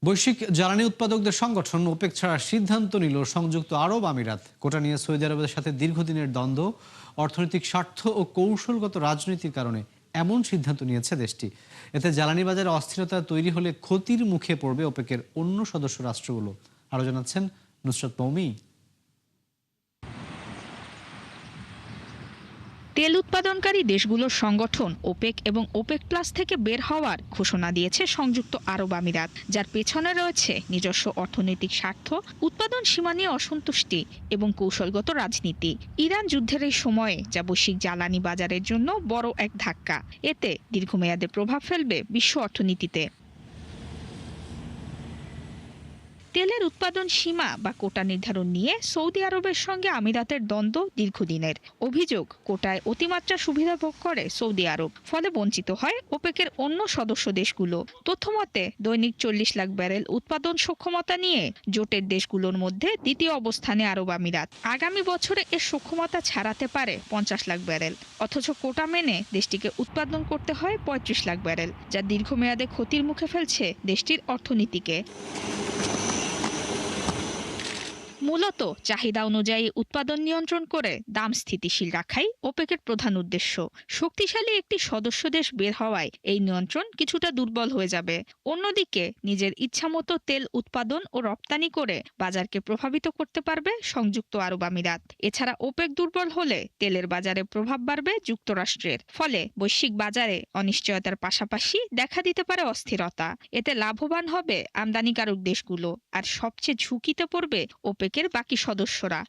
বৈশ্বিক জ্বালানি উৎপাদকদের সংগঠন ওপেক ছাড়ার সিদ্ধান্ত নিল সংযুক্ত আরব আমিরাত। কোটা নিয়ে সৌদি আরবের সাথে দীর্ঘদিনের দ্বন্দ্ব, অর্থনৈতিক স্বার্থ ও কৌশলগত রাজনীতির কারণে এমন সিদ্ধান্ত নিয়েছে দেশটি। এতে জ্বালানি বাজারে অস্থিরতা তৈরি হলে ক্ষতির মুখে পড়বে ওপেকের অন্য সদস্য রাষ্ট্রগুলো। আরো জানাচ্ছেন নুসরাত মৌমি। তেল উৎপাদনকারী দেশগুলোর সংগঠন ওপেক এবং ওপেক প্লাস থেকে বের হওয়ার ঘোষণা দিয়েছে সংযুক্ত আরব আমিরাত, যার পেছনে রয়েছে নিজস্ব অর্থনৈতিক স্বার্থ, উৎপাদন সীমা নিয়ে অসন্তুষ্টি এবং কৌশলগত রাজনীতি। ইরান যুদ্ধের এই সময়ে যা বৈশ্বিক জ্বালানি বাজারের জন্য বড় এক ধাক্কা। এতে দীর্ঘমেয়াদে প্রভাব ফেলবে বিশ্ব অর্থনীতিতে। তেলের উৎপাদন সীমা বা কোটা নির্ধারণ নিয়ে সৌদি আরবের সঙ্গে আমিরাতের দ্বন্দ্ব দীর্ঘদিনের। অভিযোগ, কোটায় অতিমাত্রা সুবিধা ভোগ করে সৌদি আরব, ফলে বঞ্চিত হয় ওপেকের অন্য সদস্য দেশগুলো। তথ্যমতে দৈনিক 40 লাখ ব্যারেল উৎপাদন সক্ষমতা নিয়ে জোটের দেশগুলোর মধ্যে দ্বিতীয় অবস্থানে আরব আমিরাত। আগামী বছরে এর সক্ষমতা ছাড়াতে পারে 50 লাখ ব্যারেল, অথচ কোটা মেনে দেশটিকে উৎপাদন করতে হয় 35 লাখ ব্যারেল, যা দীর্ঘমেয়াদে ক্ষতির মুখে ফেলছে দেশটির অর্থনীতিকে। মূলত চাহিদা অনুযায়ী উৎপাদন নিয়ন্ত্রণ করে দাম স্থিতিশীল রাখাই ওপেকের প্রধান উদ্দেশ্য। শক্তিশালী একটি সদস্য দেশ বের হওয়ায় এই নিয়ন্ত্রণ কিছুটা দুর্বল হয়ে যাবে। অন্যদিকে নিজের ইচ্ছামতো তেল উৎপাদন ও রপ্তানি করে বাজারকে প্রভাবিত করতে পারবে সংযুক্ত আরব আমিরাত। এছাড়া ওপেক দুর্বল হলে তেলের বাজারে প্রভাব বাড়বে যুক্তরাষ্ট্রের, ফলে বৈশ্বিক বাজারে অনিশ্চয়তার পাশাপাশি দেখা দিতে পারে অস্থিরতা। এতে লাভবান হবে আমদানিকারক দেশগুলো, আর সবচেয়ে ঝুঁকিতে পড়বে ওপেকের বাকি সদস্যরা।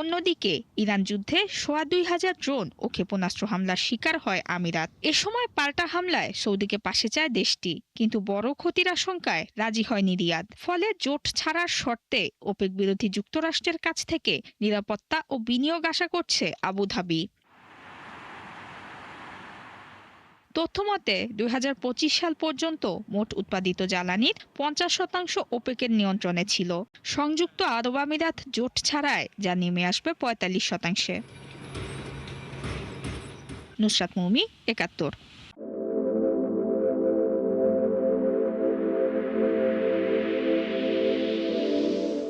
অন্যদিকে ইরান যুদ্ধে ২,৫০০ ড্রোন ও ক্ষেপণাস্ত্র হামলার শিকার হয় আমিরাত। এ সময় পাল্টা হামলায় সৌদিকে পাশে চায় দেশটি, কিন্তু বড় ক্ষতির আশঙ্কায় রাজি হয়নি রিয়াদ। ফলে জোট ছাড়ার শর্তে ওপেক বিরোধী যুক্তরাষ্ট্রের কাছ থেকে নিরাপত্তা ও বিনিয়োগ আশা করছে আবুধাবি। তথ্যমতে ২০২৫ সাল পর্যন্ত মোট উৎপাদিত জ্বালানির ৫০% ওপেকের নিয়ন্ত্রণে ছিল। সংযুক্ত আরব আমিরাত জোট ছাড়ায় যা নেমে আসবে ৪৫%। নুসরাত মৌমি, ৭১।